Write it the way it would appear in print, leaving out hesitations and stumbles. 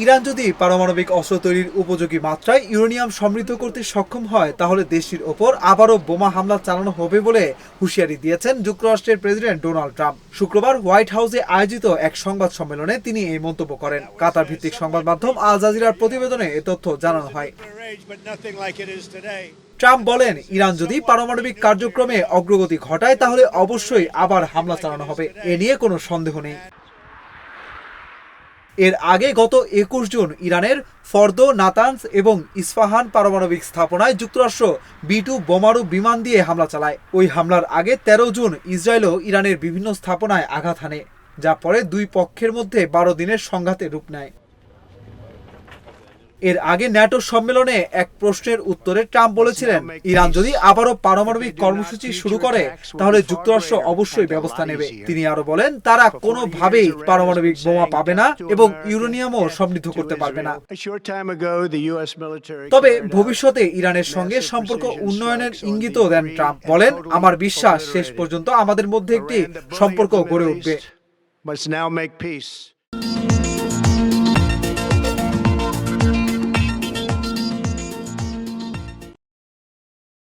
Iran যদি পারমাণবিক অস্ত্র তৈরির উপযোগী মাত্রায় ইউরেনিয়াম সমৃদ্ধ করতে সক্ষম হয় তাহলে দেশটির ওপর আবারও বোমা হামলা চালানো হবে বলে হুঁশিয়ারি দিয়েছেন যুক্তরাষ্ট্রের প্রেসিডেন্ট ডোনাল্ড ট্রাম্প। শুক্রবার হোয়াইট হাউসে আয়োজিত এক সংবাদ সম্মেলনে তিনি এই মন্তব্য করেন। কাতার ভিত্তিক সংবাদ মাধ্যম আল জাজিরার প্রতিবেদনে এ তথ্য জানানো হয়। ট্রাম্প বলেন, ইরান যদি পারমাণবিক কার্যক্রমে অগ্রগতি ঘটায় তাহলে অবশ্যই আবার হামলা চালানো হবে, এ নিয়ে কোনো সন্দেহ নেই। এর আগে গত ২১ জুন ইরানের ফর্দো, নাতানজ এবং ইস্পাহান পারমাণবিক স্থাপনায় যুক্তরাষ্ট্র B-2 বোমারু বিমান দিয়ে হামলা চালায়। ওই হামলার আগে ১৩ জুন ইসরায়েলও ইরানের বিভিন্ন স্থাপনায় আঘাত হানে, যা পরে দুই পক্ষের মধ্যে ১২ দিনের সংঘাতে রূপ নেয়। এর আগে ন্যাটো সম্মেলনে এক প্রশ্নের উত্তরে ট্রাম্প বলেছিলেন, ইরান যদি আবারও পারমাণবিক কর্মসূচি শুরু করে তাহলে যুক্তরাষ্ট্র অবশ্যই ব্যবস্থা নেবে। তিনি আরো বলেন, তারা কোনোভাবেই পারমাণবিক বোমা পাবে না এবং ইউরেনিয়ামও সমৃদ্ধ করতে পারবে না। তবে ভবিষ্যতে ইরানের সঙ্গে সম্পর্ক উন্নয়নের ইঙ্গিতও দেন ট্রাম্প। বলেন, আমার বিশ্বাস শেষ পর্যন্ত আমাদের মধ্যে একটি সম্পর্ক গড়ে উঠবে।